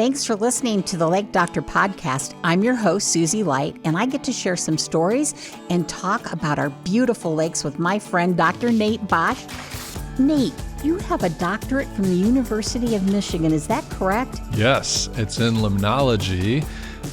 Thanks for listening to the Lake Doctor Podcast. I'm your host, Susie Light, and I get to share some stories and talk about our beautiful lakes with my friend, Dr. Nate Bosch. Nate, you have a doctorate from the University of Michigan, is that correct? Yes, it's in limnology.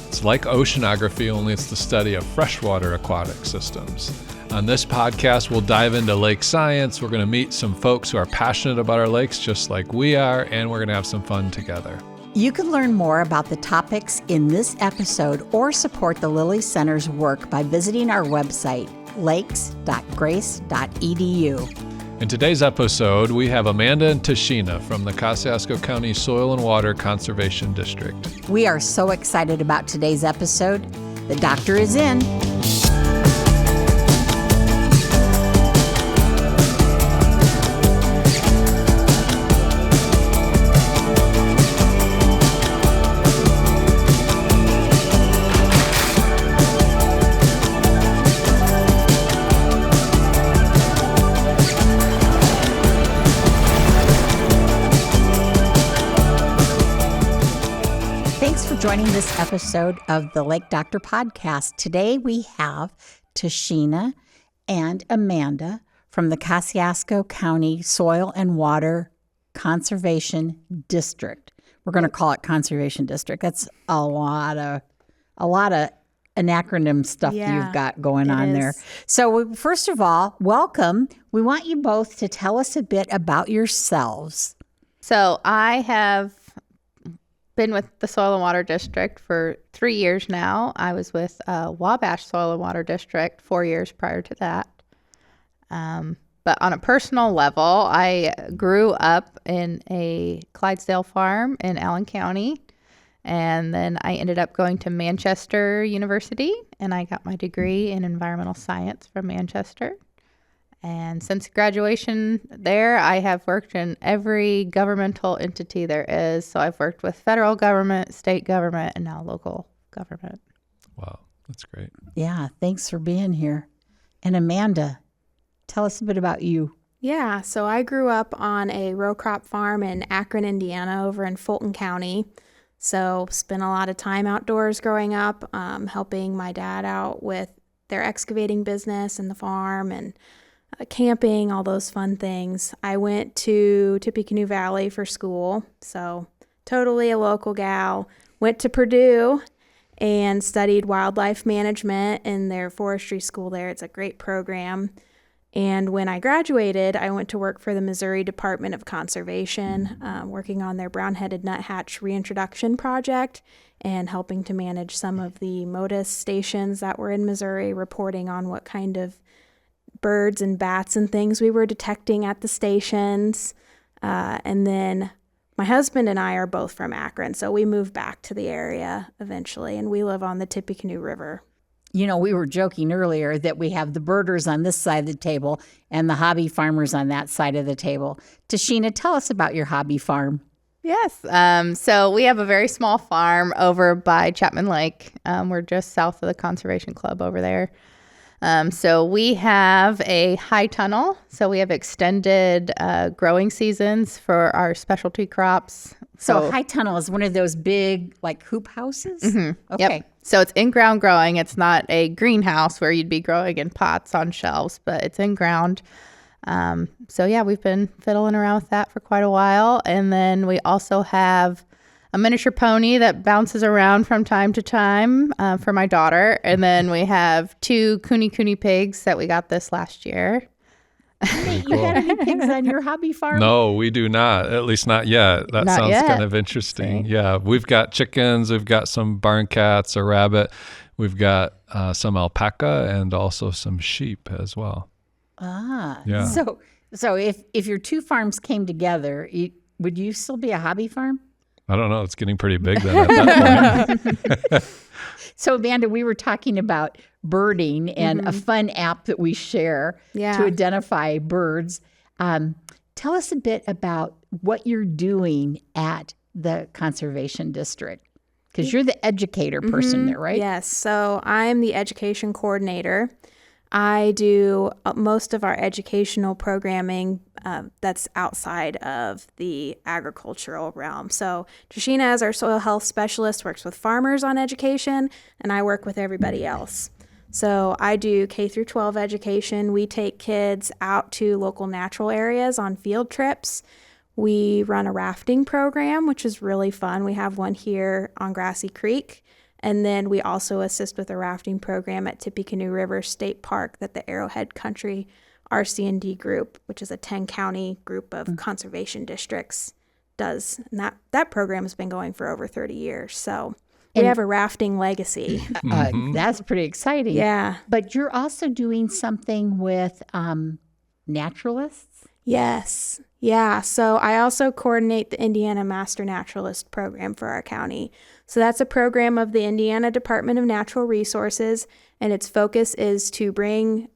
It's like oceanography, only it's the study of freshwater aquatic systems. On this podcast, we'll dive into lake science. We're going to meet some folks who are passionate about our lakes just like we are, and we're going to have some fun together. You can learn more about the topics in this episode or support the Lilly Center's work by visiting our website, lakes.grace.edu. In today's episode, we have Amanda and Tashina from the Kosciusko County Soil and Water Conservation District. We are so excited about today's episode. The doctor is in. Joining this episode of the Lake Doctor Podcast. Today we have Tashina and Amanda from the Kosciusko County Soil and Water Conservation District. We're going to call it Conservation District. That's a lot of acronym stuff you've got going on there. So first of all, welcome. We want you both to tell us a bit about yourselves. So I have been with the Soil and Water District for 3 years now. I was with Wabash Soil and Water District 4 years prior to that. But on a personal level, I grew up in a Clydesdale farm in Allen County. And then I ended up going to Manchester University, and I got my degree in environmental science from Manchester. And since graduation there, I have worked in every governmental entity there is. So I've worked with federal government, state government, and now local government. Wow, that's great. Yeah, thanks for being here. And Amanda, tell us a bit about you. Yeah, so I grew up on a row crop farm in Akron, Indiana, over in Fulton County. So spent a lot of time outdoors growing up, helping my dad out with their excavating business and the farm and camping, all those fun things. I went to Tippecanoe Valley for school, so totally a local gal. Went to Purdue and studied wildlife management in their forestry school there. It's a great program. And when I graduated, I went to work for the Missouri Department of Conservation, working on their brown-headed nuthatch reintroduction project and helping to manage some of the MODIS stations that were in Missouri, reporting on what kind of birds and bats and things we were detecting at the stations. And then my husband and I are both from Akron, so we moved back to the area eventually, and we live on the Tippecanoe River. You know, we were joking earlier that we have the birders on this side of the table and the hobby farmers on that side of the table. Tashina, tell us about your hobby farm. Yes. So we have a very small farm over by Chapman Lake. We're just south of the Conservation Club over there. So we have a high tunnel. So we have extended growing seasons for our specialty crops. So high tunnel is one of those big like hoop houses? Mm-hmm. Okay. Yep. So it's in-ground growing. It's not a greenhouse where you'd be growing in pots on shelves, but it's in-ground. So yeah, we've been fiddling around with that for quite a while. And then we also have a miniature pony that bounces around from time to time for my daughter. And then we have 2 cooney pigs that we got this last year. Hey, you had any pigs on your hobby farm? No, we do not. At least not yet. That sounds kind of interesting. See? Yeah, we've got chickens. We've got some barn cats, a rabbit. We've got some alpaca and also some sheep as well. Ah, yeah. So if your 2 farms came together, would you still be a hobby farm? I don't know. It's getting pretty big then at that point. So, Amanda, we were talking about birding and a fun app that we share to identify birds. Tell us a bit about what you're doing at the Conservation District, because you're the educator person there, right? Yes. So I'm the education coordinator. I do most of our educational programming that's outside of the agricultural realm. So Tashina, as our soil health specialist, works with farmers on education, and I work with everybody else. So I do K through 12 education. We take kids out to local natural areas on field trips. We run a rafting program, which is really fun. We have one here on Grassy Creek. And then we also assist with a rafting program at Tippecanoe River State Park that the Arrowhead Country RC&D group, which is a 10-county group of conservation districts, does. And that program has been going for over 30 years. So we have a rafting legacy. That's pretty exciting. Yeah. But you're also doing something with naturalists? Yes. Yeah. So I also coordinate the Indiana Master Naturalist Program for our county. So that's a program of the Indiana Department of Natural Resources, and its focus is to bring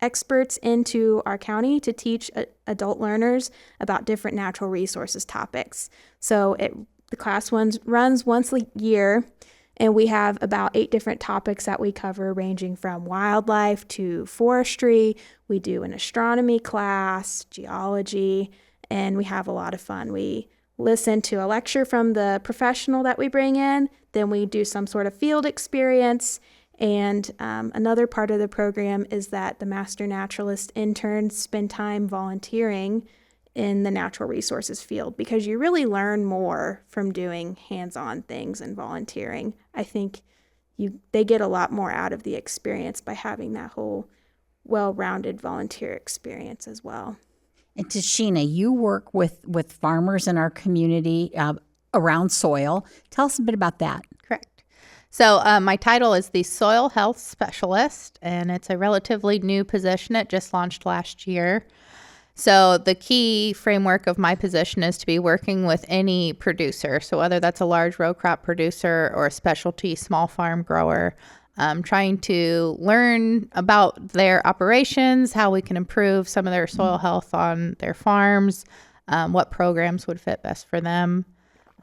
experts into our county to teach adult learners about different natural resources topics. So the class runs once a year, and we have about 8 different topics that we cover, ranging from wildlife to forestry. We do an astronomy class, geology, and we have a lot of fun. We listen to a lecture from the professional that we bring in, then we do some sort of field experience. And another part of the program is that the Master Naturalist interns spend time volunteering in the natural resources field, because you really learn more from doing hands-on things and volunteering. I think they get a lot more out of the experience by having that whole well-rounded volunteer experience as well. And Tashina, you work with farmers in our community around soil. Tell us a bit about that. Correct. So my title is the Soil Health Specialist, and it's a relatively new position. It just launched last year. So the key framework of my position is to be working with any producer. So whether that's a large row crop producer or a specialty small farm grower, trying to learn about their operations, how we can improve some of their soil health on their farms, what programs would fit best for them,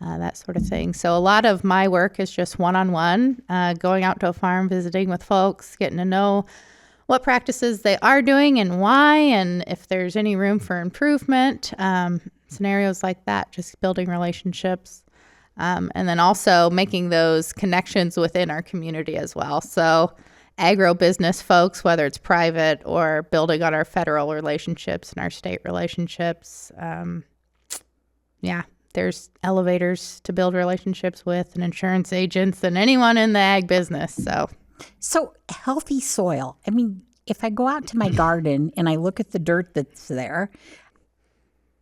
that sort of thing. So a lot of my work is just one-on-one, going out to a farm, visiting with folks, getting to know what practices they are doing and why, and if there's any room for improvement, scenarios like that, just building relationships. And then also making those connections within our community as well. So agro-business folks, whether it's private or building on our federal relationships and our state relationships. There's elevators to build relationships with, and insurance agents, and anyone in the ag business. So healthy soil. I mean, if I go out to my garden and I look at the dirt that's there,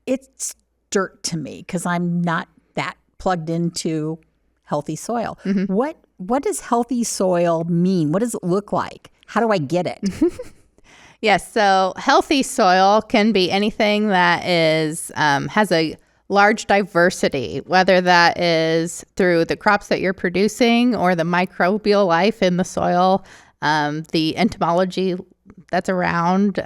it's dirt to me because I'm not that plugged into healthy soil. Mm-hmm. What does healthy soil mean? What does it look like? How do I get it? Yes, so healthy soil can be anything that is has a large diversity, whether that is through the crops that you're producing or the microbial life in the soil, the entomology that's around.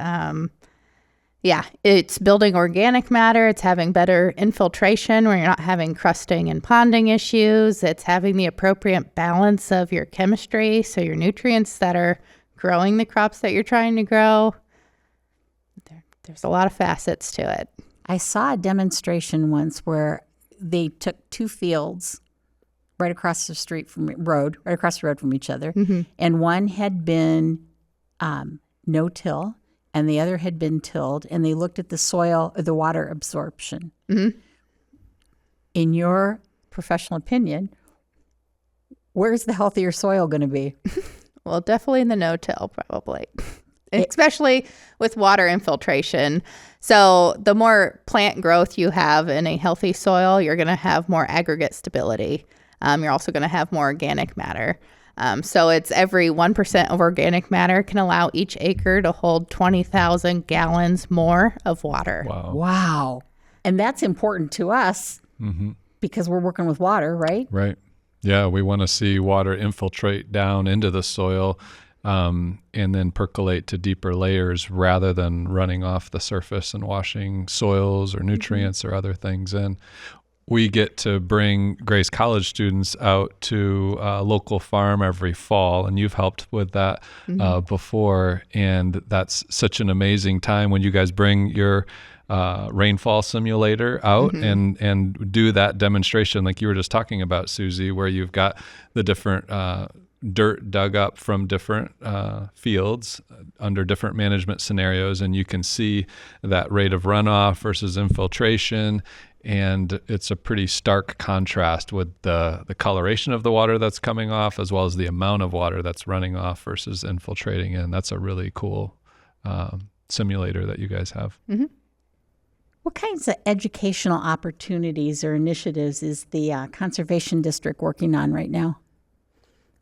It's building organic matter. It's having better infiltration where you're not having crusting and ponding issues. It's having the appropriate balance of your chemistry, so your nutrients that are growing the crops that you're trying to grow. There's a lot of facets to it. I saw a demonstration once where they took 2 fields right across the road from each other, mm-hmm. and one had been no-till, and the other had been tilled, and they looked at the soil, the water absorption. Mm-hmm. In your professional opinion, where's the healthier soil going to be? Well, definitely in the no-till, probably. Especially with water infiltration. So the more plant growth you have in a healthy soil, you're going to have more aggregate stability. You're also going to have more organic matter. So it's every 1% of organic matter can allow each acre to hold 20,000 gallons more of water. Wow. And that's important to us mm-hmm. because we're working with water, right? Right. Yeah, we want to see water infiltrate down into the soil and then percolate to deeper layers rather than running off the surface and washing soils or nutrients mm-hmm. or other things in. We get to bring Grace College students out to a local farm every fall, and you've helped with that mm-hmm. Before, and that's such an amazing time when you guys bring your rainfall simulator out and do that demonstration like you were just talking about, Susie, where you've got the different dirt dug up from different fields under different management scenarios, and you can see that rate of runoff versus infiltration. And it's a pretty stark contrast with the coloration of the water that's coming off, as well as the amount of water that's running off versus infiltrating in. That's a really cool simulator that you guys have. Mm-hmm. What kinds of educational opportunities or initiatives is the Conservation District working on right now?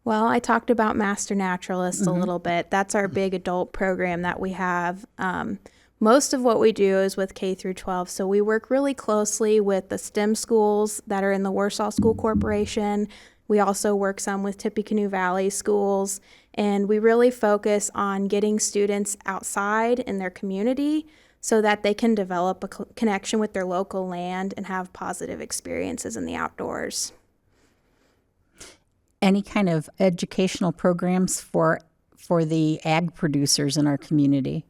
Well, I talked about Master Naturalist a little bit. That's our big adult program that we have. Most of what we do is with K through 12. So we work really closely with the STEM schools that are in the Warsaw School Corporation. We also work some with Tippecanoe Valley schools. And we really focus on getting students outside in their community so that they can develop a connection with their local land and have positive experiences in the outdoors. Any kind of educational programs for the ag producers in our community?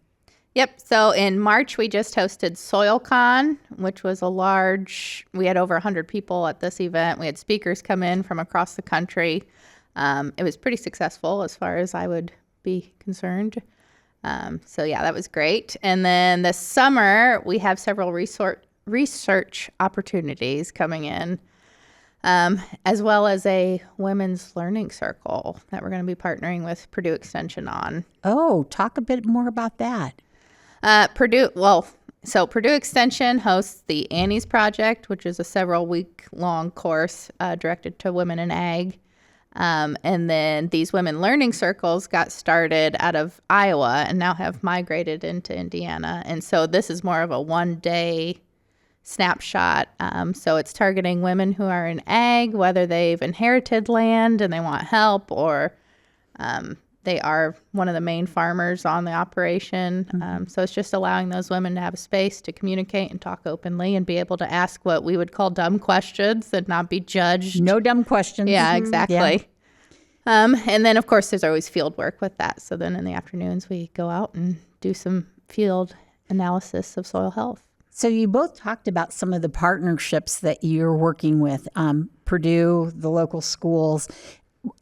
Yep. So in March, we just hosted SoilCon, which was we had over 100 people at this event. We had speakers come in from across the country. It was pretty successful as far as I would be concerned. So yeah, that was great. And then this summer, we have several research opportunities coming in, as well as a women's learning circle that we're going to be partnering with Purdue Extension on. Oh, talk a bit more about that. Purdue Extension hosts the Annie's Project, which is a several-week-long course directed to women in ag. And then these women learning circles got started out of Iowa and now have migrated into Indiana. And so this is more of a one-day snapshot. So it's targeting women who are in ag, whether they've inherited land and they want help, or they are one of the main farmers on the operation. So it's just allowing those women to have a space to communicate and talk openly and be able to ask what we would call dumb questions and not be judged. No dumb questions. Yeah, exactly. Yeah. And then, of course, there's always field work with that. So then in the afternoons, we go out and do some field analysis of soil health. So you both talked about some of the partnerships that you're working with, Purdue, the local schools.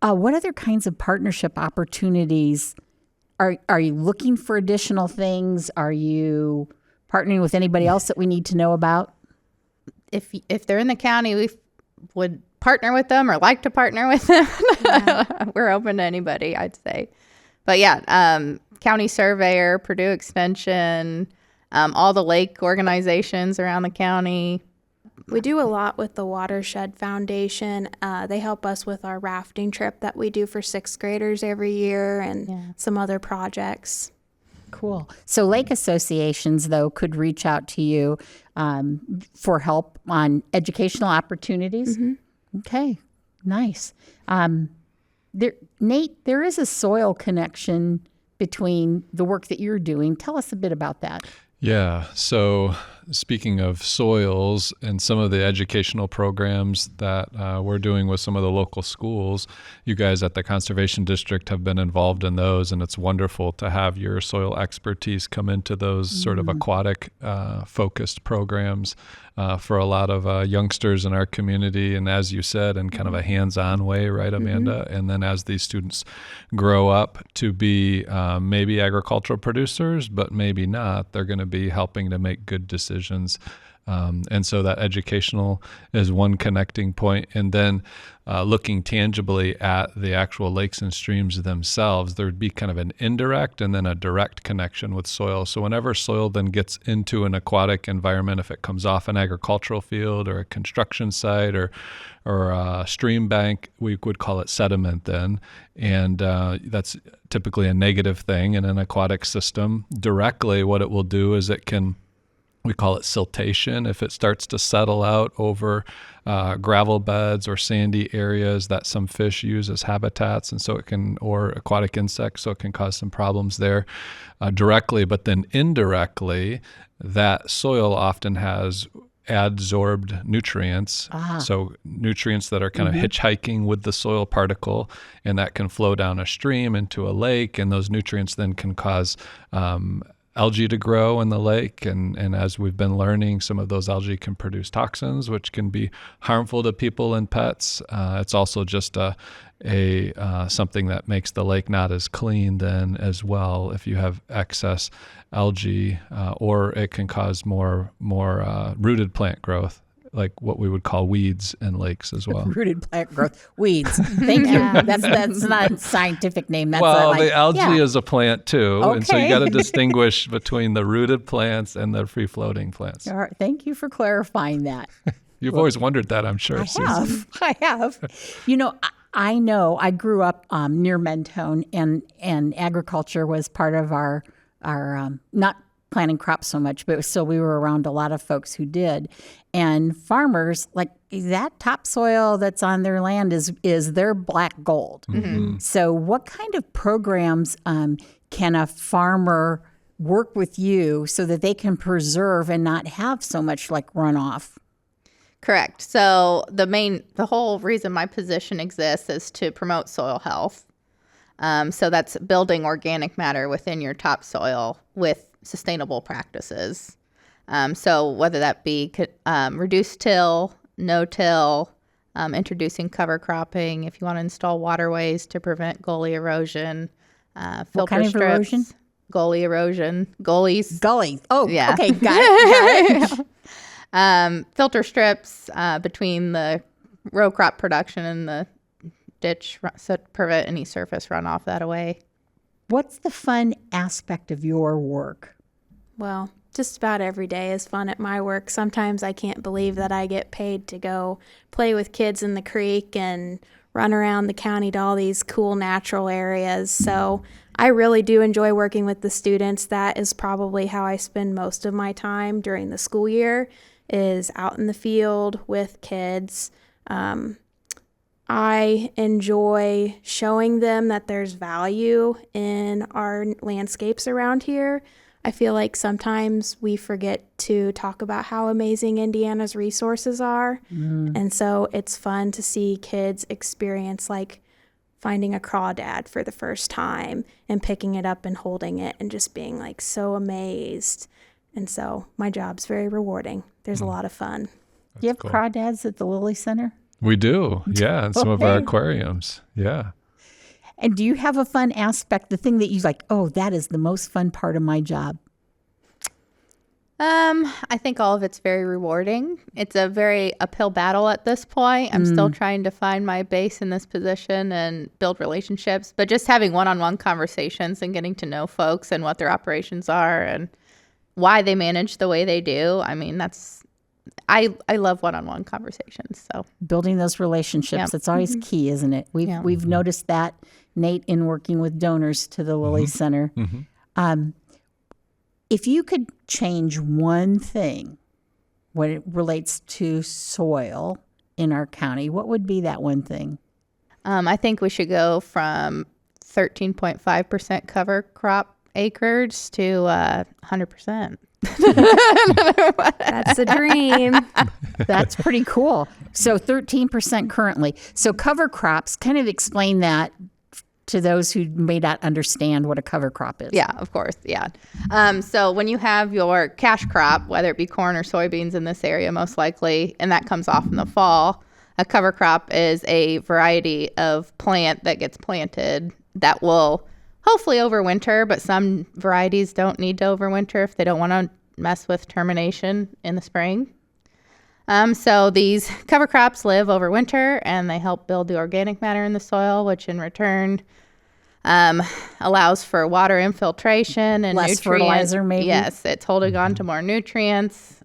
What other kinds of partnership opportunities are you looking for? Additional things? Are you partnering with anybody else that we need to know about? If they're in the county, we would partner with them or like to partner with them. Yeah. We're open to anybody, I'd say. But yeah, county surveyor, Purdue Extension, all the lake organizations around the county. We do a lot with the Watershed Foundation. They help us with our rafting trip that we do for sixth graders every year, and some other projects. Cool. So lake associations, though, could reach out to you for help on educational opportunities. Mm-hmm. Okay, nice. Nate, there is a soil connection between the work that you're doing. Tell us a bit about that. Yeah. So speaking of soils and some of the educational programs that we're doing with some of the local schools, you guys at the Conservation District have been involved in those, and it's wonderful to have your soil expertise come into those sort of aquatic focused programs for a lot of youngsters in our community. And as you said, in kind of a hands-on way, right, Amanda? Mm-hmm. And then as these students grow up to be maybe agricultural producers, but maybe not, they're going to be helping to make good decisions. And so that educational is one connecting point. And then looking tangibly at the actual lakes and streams themselves, there would be kind of an indirect and then a direct connection with soil. So whenever soil then gets into an aquatic environment, if it comes off an agricultural field or a construction site or a stream bank, we would call it sediment then. And that's typically a negative thing in an aquatic system. Directly, what it will do is we call it siltation. If it starts to settle out over gravel beds or sandy areas that some fish use as habitats, and so it can, or aquatic insects, so it can cause some problems there directly. But then indirectly, that soil often has adsorbed nutrients, so nutrients that are kind of hitchhiking with the soil particle, and that can flow down a stream into a lake, and those nutrients then can cause algae to grow in the lake. And as we've been learning, some of those algae can produce toxins, which can be harmful to people and pets. It's also just something that makes the lake not as clean then as well if you have excess algae, or it can cause more rooted plant growth, like what we would call weeds in lakes as well. Rooted plant growth, weeds. Thank you. That's not a scientific name. That's the algae is a plant too, Okay. and so you got to distinguish between the rooted plants and the free-floating plants. All right. Thank you for clarifying that. You've always wondered that, I'm sure. I have. I know. I grew up near Mentone, and agriculture was part of our not planting crops so much, but still we were around a lot of folks who did. And farmers, like that topsoil that's on their land is their black gold. Mm-hmm. So what kind of programs can a farmer work with you so that they can preserve and not have so much like runoff? Correct. So the whole reason my position exists is to promote soil health. So that's building organic matter within your topsoil with sustainable practices. So whether that be reduced till, no-till, introducing cover cropping, if you want to install waterways to prevent gully erosion, filter what kind strips, of erosion? Gully erosion, gullies. Gully. Oh, Yeah. Okay, got it. Filter strips between the row crop production and the ditch so to prevent any surface runoff that way. What's the fun aspect of your work? Well, just about every day is fun at my work. Sometimes I can't believe that I get paid to go play with kids in the creek and run around the county to all these cool natural areas. So I really do enjoy working with the students. That is probably how I spend most of my time during the school year, is out in the field with kids. I enjoy showing them that there's value in our landscapes around here. I feel like sometimes we forget to talk about how amazing Indiana's resources are. And so it's fun to see kids experience like finding a crawdad for the first time and picking it up and holding it and just being like so amazed. And so my job's very rewarding. There's a lot of fun. Do you have cool. crawdads at the Lilly Center? We do, yeah, in some of our Okay. aquariums, yeah. And do you have a fun aspect, the thing that you like, oh, that is the most fun part of my job? I think all of it's very rewarding. It's a very uphill battle at this point. I'm still trying to find my base in this position and build relationships, but just having one-on-one conversations and getting to know folks and what their operations are and why they manage the way they do. I mean, I love one-on-one conversations. So Building those relationships, Yep. that's always key, isn't it? We've noticed that, Nate, in working with donors to the Lilly Center. If you could change one thing when it relates to soil in our county, what would be that one thing? I think we should go from 13.5% cover crop acres to 100%. That's a dream. That's pretty cool. So 13% currently. So cover crops, kind of explain that to those who may not understand what a cover crop is. Yeah, of course. Yeah. So when you have your cash crop, whether it be corn or soybeans in this area, most likely, and that comes off in the fall, a cover crop is a variety of plant that gets planted that will hopefully overwinter, but some varieties don't need to overwinter if they don't want to mess with termination in the spring. So these cover crops live over winter and they help build the organic matter in the soil, which in return allows for water infiltration and Less nutrients. fertilizer, maybe? Yes, it's holding on to more nutrients.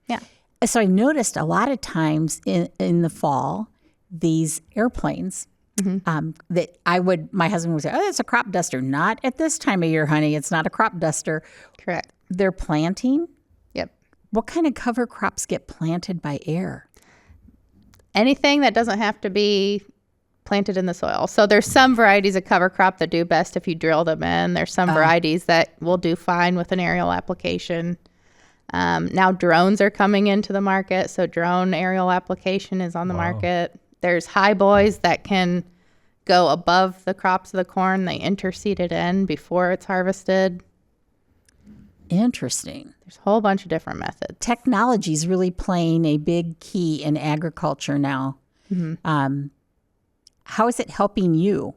Yeah. So I noticed a lot of times in the fall, these airplanes that my husband would say, oh, it's a crop duster. Not at this time of year, honey. It's not a crop duster. Correct. They're planting. Yep. What kind of cover crops get planted by air? Anything that doesn't have to be planted in the soil. So there's some varieties of cover crop that do best if you drill them in. There's some varieties that will do fine with an aerial application. Now drones are coming into the market, so drone aerial application is on the market. There's high boys that can go above the crops of the corn. They interseed it in before it's harvested. Interesting. There's a whole bunch of different methods. Technology is really playing a big key in agriculture now. How is it helping you?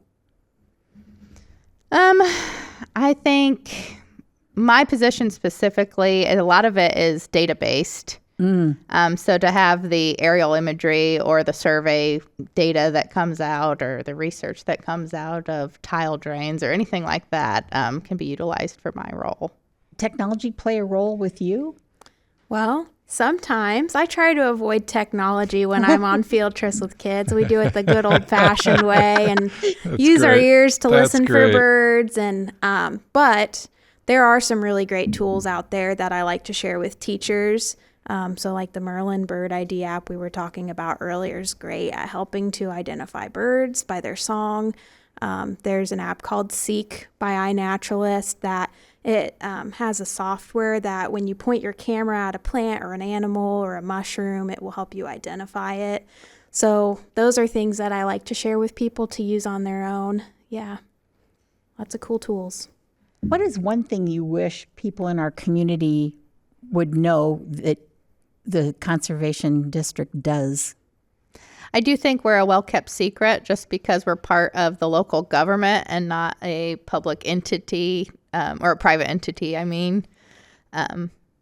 I think my position specifically, a lot of it is data-based. So to have the aerial imagery or the survey data that comes out or the research that comes out of tile drains or anything like that can be utilized for my role. Technology play a role with you? Well, sometimes I try to avoid technology when I'm on field trips with kids. We do it the good old-fashioned way and use our ears to listen for birds. And but there are some really great tools out there that I like to share with teachers. So like the Merlin Bird ID app we were talking about earlier is great at helping to identify birds by their song. There's an app called Seek by iNaturalist that it has a software that when you point your camera at a plant or an animal or a mushroom, it will help you identify it. So those are things that I like to share with people to use on their own. Yeah, lots of cool tools. What is one thing you wish people in our community would know that the Conservation District does? I do think we're a well-kept secret just because we're part of the local government and not a public entity or a private entity, I mean.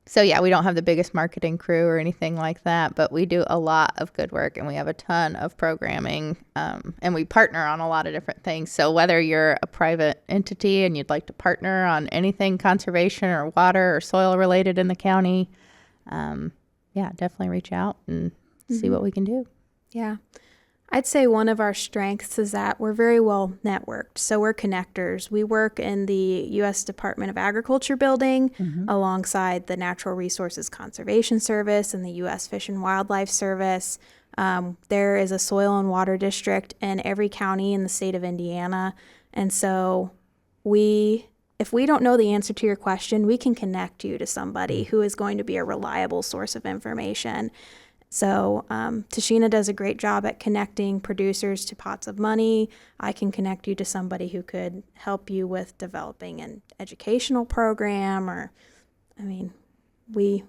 So, yeah, we don't have the biggest marketing crew or anything like that, but we do a lot of good work and we have a ton of programming and we partner on a lot of different things. So whether you're a private entity and you'd like to partner on anything conservation or water or soil related in the county, yeah, definitely reach out and see what we can do. Yeah. I'd say one of our strengths is that we're very well networked. So we're connectors. We work in the U.S. Department of Agriculture building alongside the Natural Resources Conservation Service and the U.S. Fish and Wildlife Service. There is a soil and water district in every county in the state of Indiana. And so if we don't know the answer to your question, we can connect you to somebody who is going to be a reliable source of information. So Tashina does a great job at connecting producers to pots of money. I can connect you to somebody who could help you with developing an educational program, or, I mean, we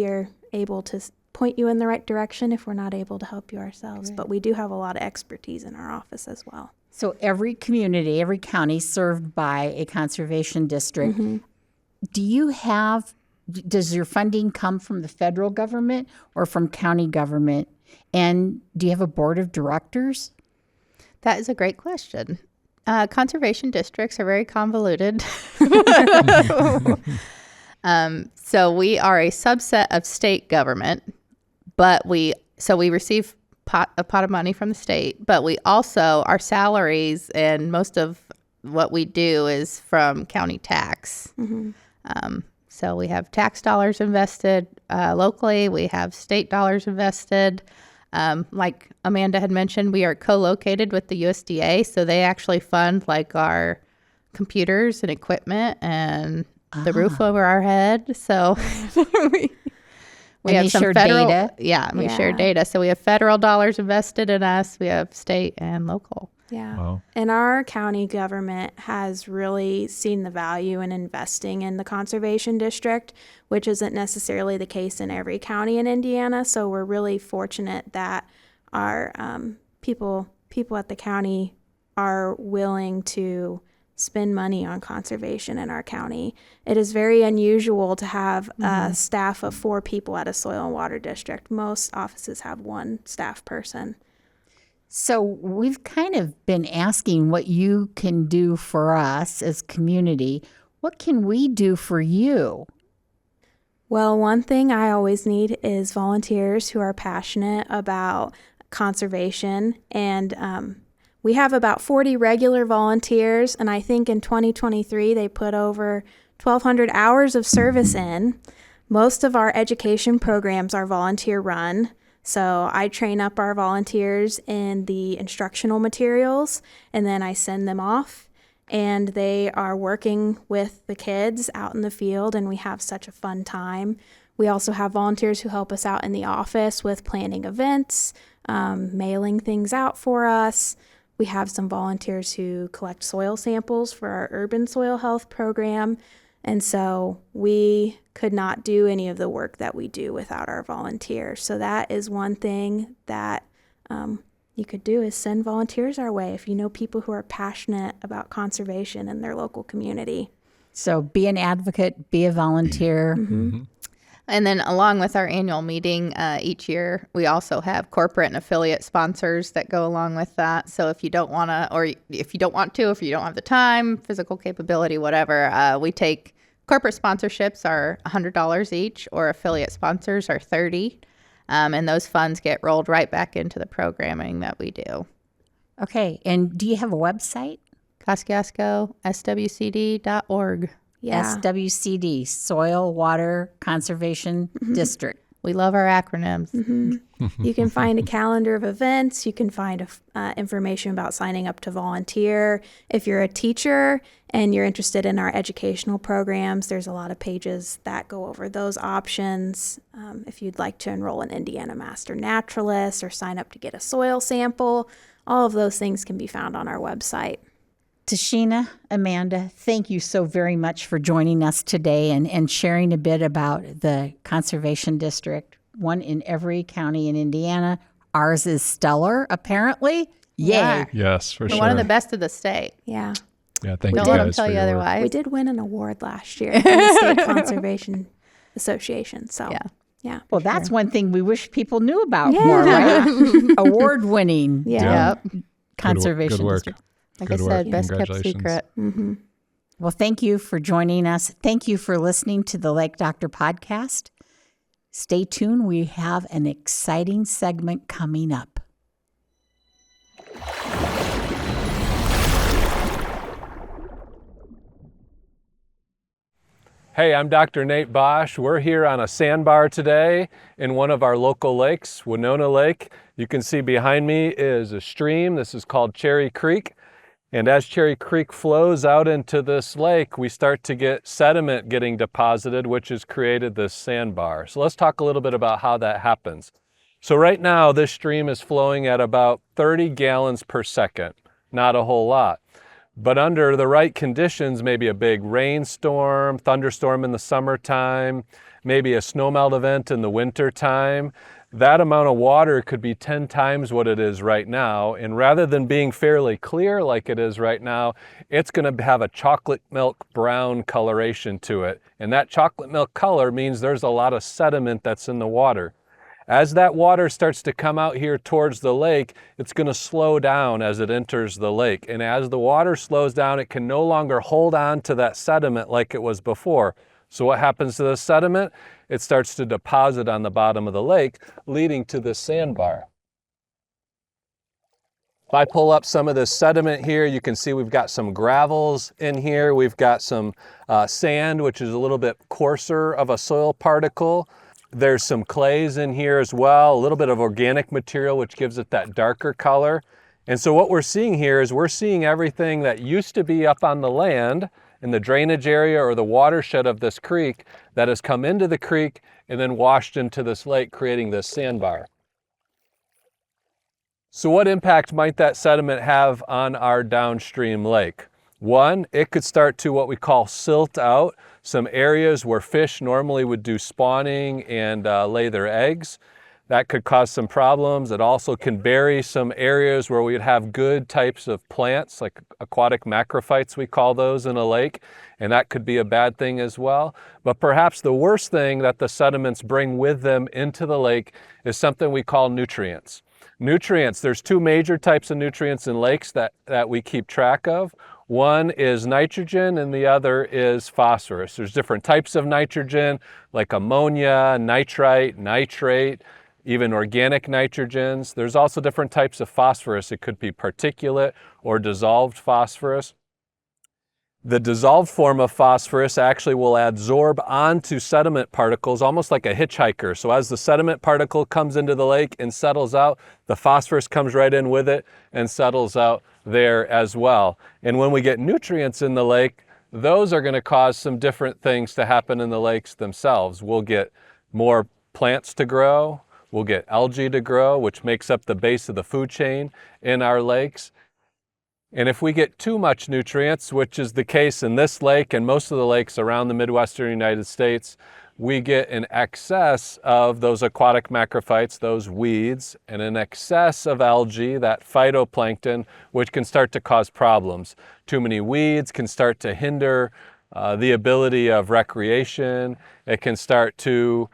are able to point you in the right direction if we're not able to help you ourselves. Right. But we do have a lot of expertise in our office as well. So every community, every county served by a conservation district, does your funding come from the federal government or from county government? And do you have a board of directors? That is a great question. Conservation districts are very convoluted. So we are a subset of state government, but we receive a pot of money from the state, but we also, our salaries and most of what we do is from county tax. So we have tax dollars invested locally. We have state dollars invested. Like Amanda had mentioned, we are co-located with the USDA. So they actually fund like our computers and equipment and the roof over our head. So we have some federal data. Yeah, we share data. So we have federal dollars invested in us. We have state and local. Yeah. Wow. And our county government has really seen the value in investing in the conservation district, which isn't necessarily the case in every county in Indiana. So we're really fortunate that our people at the county are willing to spend money on conservation in our county. It is very unusual to have a staff of 4 people at a soil and water district. Most offices have 1 staff person. So we've kind of been asking what you can do for us as community. What can we do for you? Well, one thing I always need is volunteers who are passionate about conservation. And we have about 40 regular volunteers. And I think in 2023, they put over 1,200 hours of service in. Most of our education programs are volunteer run. So I train up our volunteers in the instructional materials, and then I send them off, and they are working with the kids out in the field, and we have such a fun time. We also have volunteers who help us out in the office with planning events, mailing things out for us. We have some volunteers who collect soil samples for our urban soil health program. And so we could not do any of the work that we do without our volunteers. So that is one thing that you could do, is send volunteers our way if you know people who are passionate about conservation in their local community. So be an advocate, be a volunteer. Mm-hmm. And then along with our annual meeting each year, we also have corporate and affiliate sponsors that go along with that. So if you don't want to, or if you don't want to, if you don't have the time, physical capability, whatever, we take corporate sponsorships are $100 each, or affiliate sponsors are $30. And those funds get rolled right back into the programming that we do. Okay. And do you have a website? Kosciusko, swcd.org. Yeah. SWCD, Soil Water Conservation District. We love our acronyms. You can find a calendar of events. You can find information about signing up to volunteer. If you're a teacher and you're interested in our educational programs, there's a lot of pages that go over those options. If you'd like to enroll in Indiana Master Naturalist or sign up to get a soil sample, all of those things can be found on our website. Tashina, Amanda, thank you so very much for joining us today and sharing a bit about the Conservation District, one in every county in Indiana. Ours is stellar, apparently. Yay. Yeah. Yes, for We're sure. one of the best of the state. Yeah. Yeah, thank Don't you let them guys tell for you your work. otherwise. We did win an award last year from the State Conservation Association. So, yeah. Well, that's one thing we wish people knew about Yeah. more, right? Award-winning Yeah. Yep. Conservation Good work. District. Like Good I work. said, best kept Congratulations. secret. Well, thank you for joining us. Thank you for listening to the Lake Doctor podcast. Stay tuned. We have an exciting segment coming up. Hey, I'm Dr. Nate Bosch. We're here on a sandbar today in one of our local lakes, Winona Lake. You can see behind me is a stream. This is called Cherry Creek. And as Cherry Creek flows out into this lake, we start to get sediment getting deposited, which has created this sandbar. So let's talk a little bit about how that happens. So right now, this stream is flowing at about 30 gallons per second, not a whole lot. But under the right conditions, maybe a big rainstorm, thunderstorm in the summertime, maybe a snowmelt event in the wintertime, that amount of water could be 10 times what it is right now. And rather than being fairly clear like it is right now, it's going to have a chocolate milk brown coloration to it. And that chocolate milk color means there's a lot of sediment that's in the water. As that water starts to come out here towards the lake, it's going to slow down as it enters the lake. And as the water slows down, it can no longer hold on to that sediment like it was before. So what happens to the sediment? It starts to deposit on the bottom of the lake, leading to this sandbar. If I pull up some of this sediment here, you can see we've got some gravels in here. We've got some sand, which is a little bit coarser of a soil particle. There's some clays in here as well, a little bit of organic material, which gives it that darker color. And so what we're seeing here is we're seeing everything that used to be up on the land in the drainage area or the watershed of this creek that has come into the creek and then washed into this lake, creating this sandbar. So what impact might that sediment have on our downstream lake? One, it could start to what we call silt out some areas where fish normally would do spawning and lay their eggs. That could cause some problems. It also can bury some areas where we'd have good types of plants, like aquatic macrophytes, we call those, in a lake, and that could be a bad thing as well. But perhaps the worst thing that the sediments bring with them into the lake is something we call nutrients. Nutrients, there's two major types of nutrients in lakes that we keep track of. One is nitrogen and the other is phosphorus. There's different types of nitrogen, like ammonia, nitrite, nitrate, even organic nitrogens. There's also different types of phosphorus. It could be particulate or dissolved phosphorus. The dissolved form of phosphorus actually will adsorb onto sediment particles, almost like a hitchhiker. So as the sediment particle comes into the lake and settles out, the phosphorus comes right in with it and settles out there as well. And when we get nutrients in the lake, those are going to cause some different things to happen in the lakes themselves. We'll get more plants to grow. We'll get algae to grow, which makes up the base of the food chain in our lakes. And if we get too much nutrients, which is the case in this lake and most of the lakes around the Midwestern United States, we get an excess of those aquatic macrophytes, those weeds, and an excess of algae, that phytoplankton, which can start to cause problems. Too many weeds can start to hinder the ability of recreation. It can start to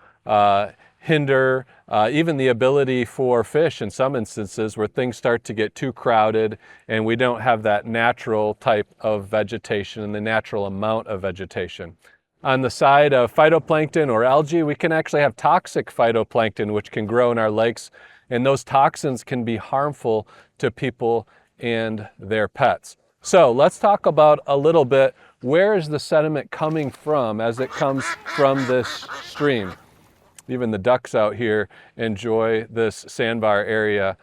hinder even the ability for fish in some instances where things start to get too crowded and we don't have that natural type of vegetation and the natural amount of vegetation. On the side of phytoplankton or algae, we can actually have toxic phytoplankton which can grow in our lakes, and those toxins can be harmful to people and their pets. So let's talk about a little bit, where is the sediment coming from as it comes from this stream? Even the ducks out here enjoy this sandbar area.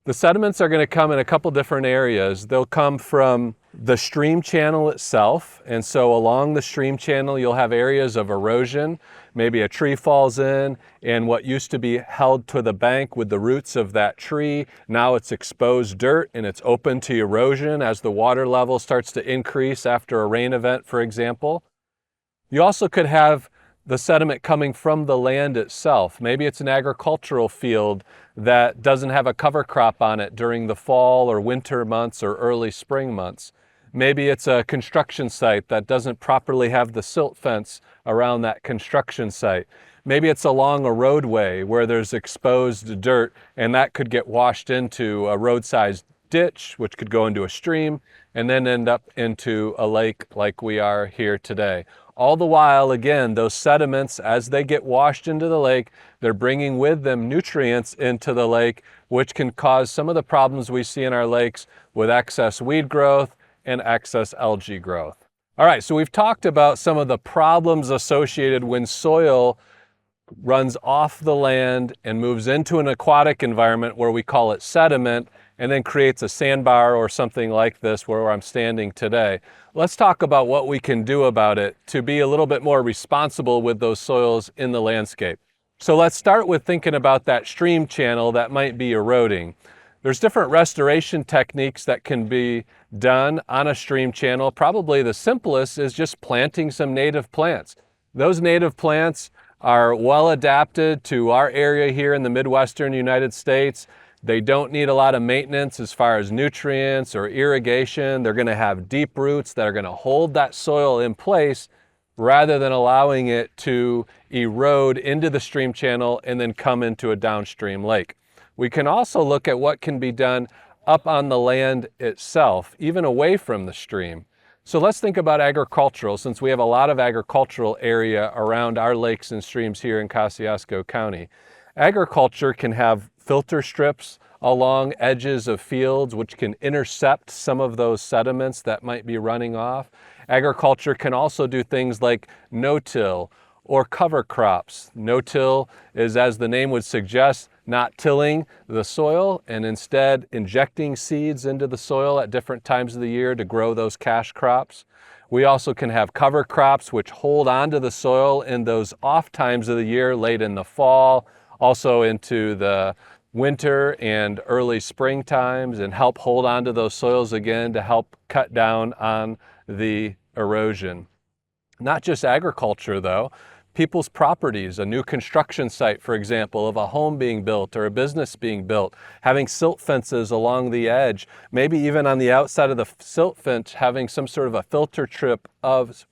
The sediments are going to come in a couple different areas. They'll come from the stream channel itself, and so along the stream channel you'll have areas of erosion. Maybe a tree falls in and what used to be held to the bank with the roots of that tree, now it's exposed dirt and it's open to erosion as the water level starts to increase after a rain event, for example. You also could have the sediment coming from the land itself. Maybe it's an agricultural field that doesn't have a cover crop on it during the fall or winter months or early spring months. Maybe it's a construction site that doesn't properly have the silt fence around that construction site. Maybe it's along a roadway where there's exposed dirt and that could get washed into a roadside ditch, which could go into a stream and then end up into a lake like we are here today. All the while, again, those sediments, as they get washed into the lake, they're bringing with them nutrients into the lake, which can cause some of the problems we see in our lakes with excess weed growth and excess algae growth. All right, so we've talked about some of the problems associated when soil runs off the land and moves into an aquatic environment where we call it sediment, and then creates a sandbar or something like this where I'm standing today. Let's talk about what we can do about it to be a little bit more responsible with those soils in the landscape. So let's start with thinking about that stream channel that might be eroding. There's different restoration techniques that can be done on a stream channel. Probably the simplest is just planting some native plants. Those native plants are well adapted to our area here in the Midwestern United States. They don't need a lot of maintenance as far as nutrients or irrigation. They're going to have deep roots that are going to hold that soil in place rather than allowing it to erode into the stream channel and then come into a downstream lake. We can also look at what can be done up on the land itself, even away from the stream. So let's think about agricultural, since we have a lot of agricultural area around our lakes and streams here in Kosciusko County. Agriculture can have filter strips along edges of fields which can intercept some of those sediments that might be running off. Agriculture can also do things like no-till or cover crops. No-till is, as the name would suggest, not tilling the soil and instead injecting seeds into the soil at different times of the year to grow those cash crops. We also can have cover crops which hold onto the soil in those off times of the year, late in the fall, also into the winter and early spring times, and help hold onto those soils again to help cut down on the erosion. Not just agriculture though, people's properties, a new construction site, for example, of a home being built or a business being built, having silt fences along the edge, maybe even on the outside of the silt fence, having some sort of a filter strip of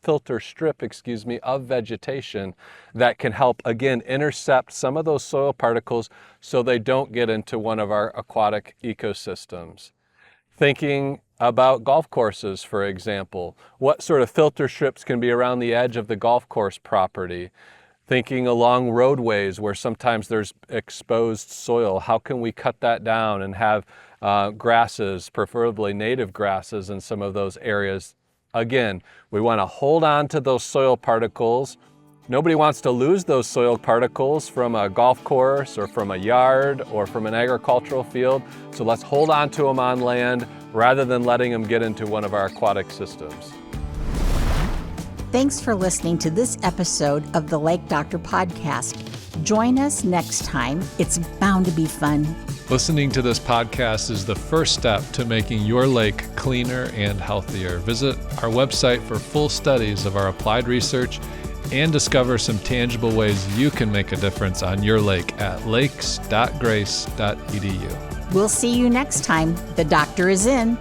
vegetation that can help, again, intercept some of those soil particles so they don't get into one of our aquatic ecosystems. Thinking about golf courses, for example. What sort of filter strips can be around the edge of the golf course property? Thinking along roadways where sometimes there's exposed soil. How can we cut that down and have grasses, preferably native grasses, in some of those areas? Again, we want to hold on to those soil particles. Nobody wants to lose those soil particles from a golf course or from a yard or from an agricultural field. So let's hold on to them on land rather than letting them get into one of our aquatic systems. Thanks for listening to this episode of the Lake Doctor Podcast. Join us next time. It's bound to be fun. Listening to this podcast is the first step to making your lake cleaner and healthier. Visit our website for full studies of our applied research and discover some tangible ways you can make a difference on your lake at lakes.grace.edu. We'll see you next time. The doctor is in.